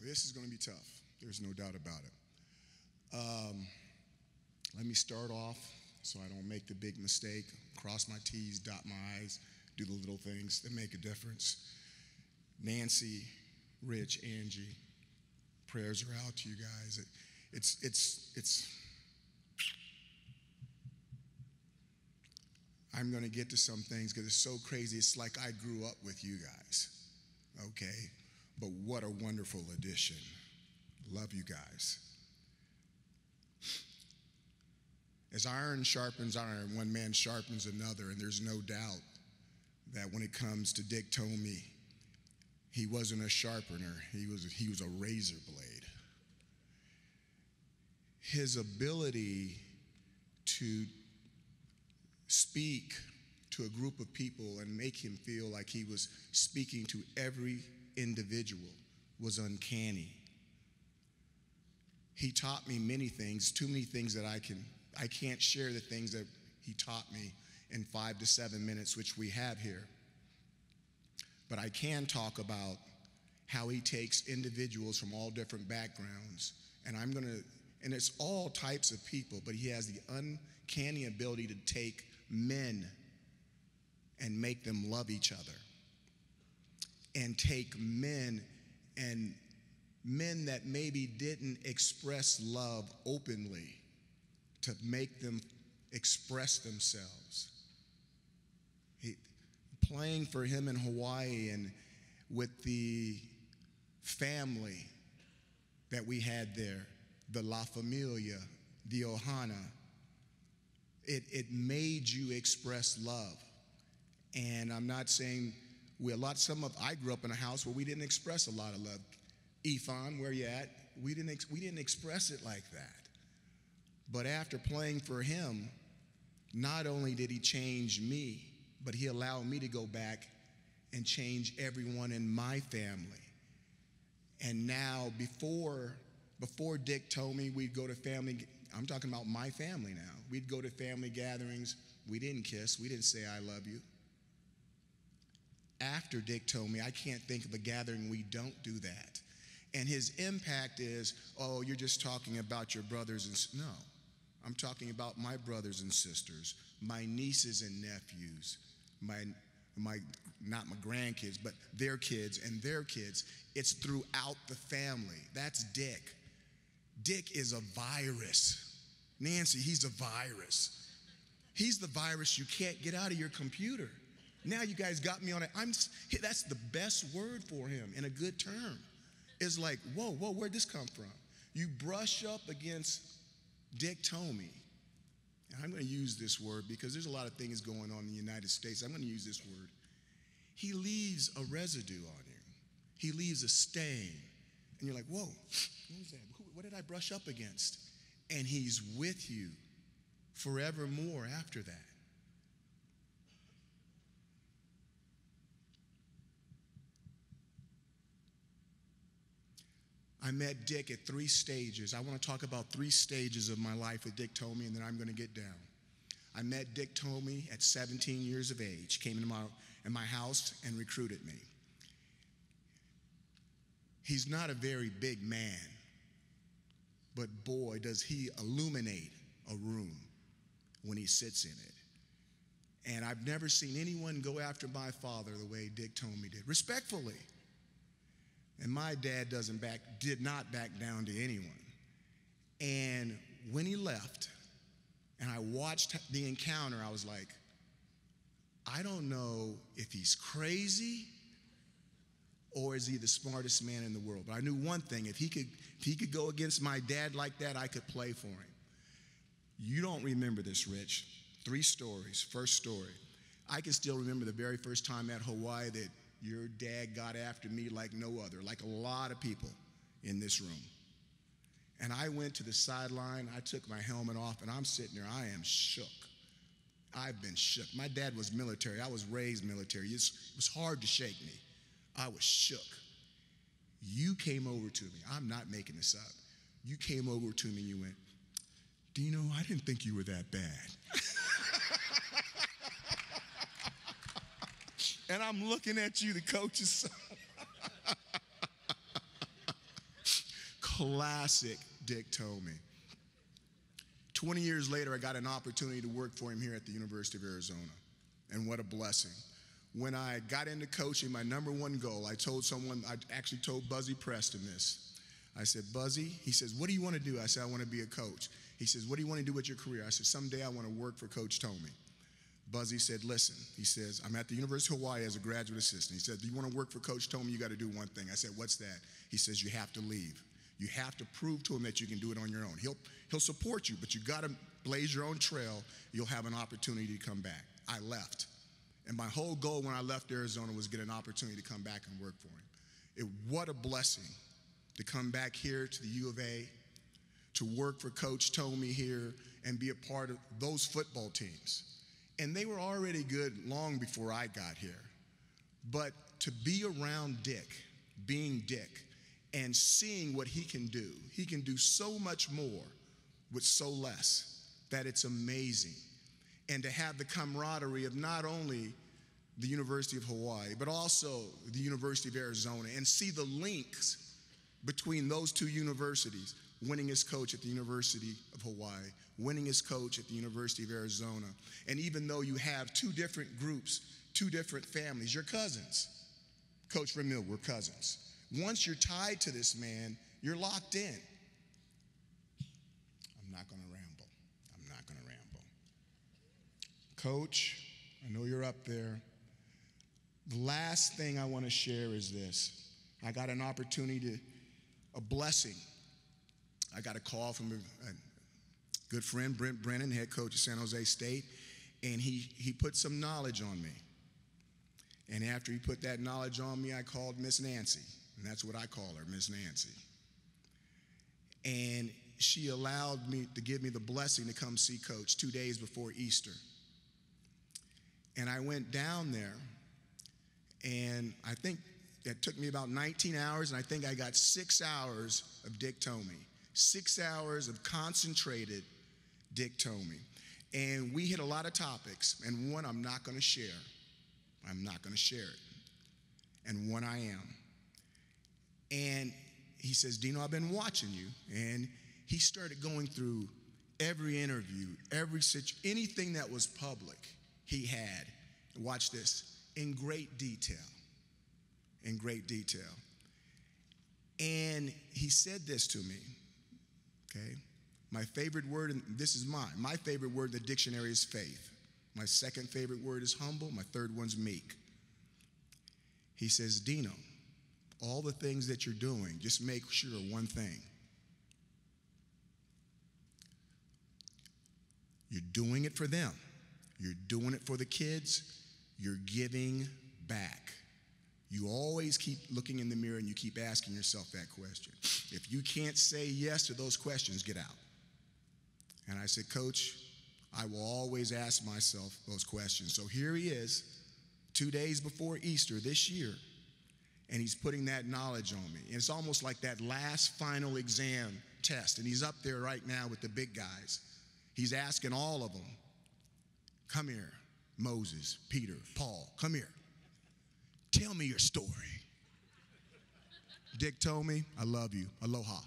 This is going to be tough. There's no doubt about it. Let me start off so I don't make the big mistake. Cross my T's, dot my I's, do the little things that make a difference. Nancy, Rich, Angie, prayers are out to you guys. I'm going to get to some things because it's so crazy. It's like I grew up with you guys, okay? But what a wonderful addition. Love you guys. As iron sharpens iron, one man sharpens another, and there's no doubt that when it comes to Dick Tomey, he wasn't a sharpener, he was a razor blade. His ability to speak to a group of people and make him feel like he was speaking to every individual was uncanny. He taught me many things, too many things that I can't share the things that he taught me in 5 to 7 minutes, which we have here. But I can talk about how he takes individuals from all different backgrounds, and it's all types of people, but he has the uncanny ability to take men and make them love each other, and take men that maybe didn't express love openly to make them express themselves. Playing for him in Hawaii and with the family that we had there, the La Familia, the Ohana, it made you express love. And I'm not saying I grew up in a house where we didn't express a lot of love. Ethan, where you at? We didn't express it like that. But after playing for him, not only did he change me, but he allowed me to go back and change everyone in my family. And now, before Dick Tomey, we'd go to family, I'm talking about my family now. We'd go to family gatherings. We didn't kiss. We didn't say, I love you. After Dick Tomey, I can't think of a gathering we don't do that. And his impact is, oh, you're just talking about your brothers and no. I'm talking about my brothers and sisters, my nieces and nephews, not my grandkids, but their kids and their kids. It's throughout the family. That's Dick. Dick is a virus. Nancy, he's a virus. He's the virus you can't get out of your computer. Now you guys got me on it. That's the best word for him in a good term. It's like, whoa, where'd this come from? You brush up against Dick Tomey, and I'm going to use this word because there's a lot of things going on in the United States. I'm going to use this word. He leaves a residue on you. He leaves a stain. And you're like, whoa, what was that? What did I brush up against? And he's with you forevermore after that. I met Dick at 3 stages. I want to talk about 3 stages of my life with Dick Tomey, and then I'm going to get down. I met Dick Tomey at 17 years of age, came into my house and recruited me. He's not a very big man, but boy, does he illuminate a room when he sits in it. And I've never seen anyone go after my father the way Dick Tomey did, respectfully. And my dad did not back down to anyone. And when he left, and I watched the encounter, I was like, I don't know if he's crazy or is he the smartest man in the world. But I knew one thing, if he could go against my dad like that, I could play for him. You don't remember this, Rich. 3 stories. First story. I can still remember the very first time at Hawaii that your dad got after me like no other, like a lot of people in this room. And I went to the sideline, I took my helmet off, and I'm sitting there, I am shook. I've been shook. My dad was military. I was raised military. It was hard to shake me. I was shook. You came over to me. I'm not making this up. You came over to me and you went, Dino, I didn't think you were that bad. And I'm looking at you, the coach's son. Classic Dick Tomey. 20 years later, I got an opportunity to work for him here at the University of Arizona. And what a blessing. When I got into coaching, my number one goal, I actually told Buzzy Preston this. I said, Buzzy, he says, what do you want to do? I said, I want to be a coach. He says, what do you want to do with your career? I said, someday I want to work for Coach Tomey. Buzzy said, listen, he says, I'm at the University of Hawaii as a graduate assistant. He said, do you want to work for Coach Tomey? You got to do one thing. I said, what's that? He says, you have to leave. You have to prove to him that you can do it on your own. He'll support you, but you got to blaze your own trail. You'll have an opportunity to come back. I left. And my whole goal when I left Arizona was get an opportunity to come back and work for him. What a blessing to come back here to the U of A, to work for Coach Tomey here and be a part of those football teams. And they were already good long before I got here. But to be around Dick, being Dick, and seeing what he can do so much more with so less, that it's amazing. And to have the camaraderie of not only the University of Hawaii, but also the University of Arizona, and see the links between those two universities, winning as coach at the University of Hawaii, winning as coach at the University of Arizona. And even though you have two different groups, two different families, you're cousins. Coach Ramil, we're cousins. Once you're tied to this man, you're locked in. I'm not going to ramble. I'm not going to ramble. Coach, I know you're up there. The last thing I want to share is this. I got an opportunity, a blessing. I got a call from a good friend, Brent Brennan, head coach of San Jose State, and he put some knowledge on me. And after he put that knowledge on me, I called Miss Nancy, and that's what I call her, Miss Nancy. And she allowed me to give me the blessing to come see Coach 2 days before Easter. And I went down there, and I think it took me about 19 hours, and I think I got 6 hours of Dick Tomey, 6 hours of concentrated Dick Tomey. And we hit a lot of topics, and one I'm not going to share. I'm not going to share it. And one I am. And he says, Dino, I've been watching you. And he started going through every interview, anything that was public he had. Watch this, in great detail. In great detail. And he said this to me, okay? My favorite word, and this is mine, my favorite word in the dictionary is faith. My second favorite word is humble. My third one's meek. He says, Dino, all the things that you're doing, just make sure one thing. You're doing it for them. You're doing it for the kids. You're giving back. You always keep looking in the mirror and you keep asking yourself that question. If you can't say yes to those questions, get out. And I said, Coach, I will always ask myself those questions. So here he is, 2 days before Easter this year, and he's putting that knowledge on me. And it's almost like that last final exam test, and he's up there right now with the big guys. He's asking all of them, come here, Moses, Peter, Paul, come here. Tell me your story. Dick Tomey, I love you. Aloha.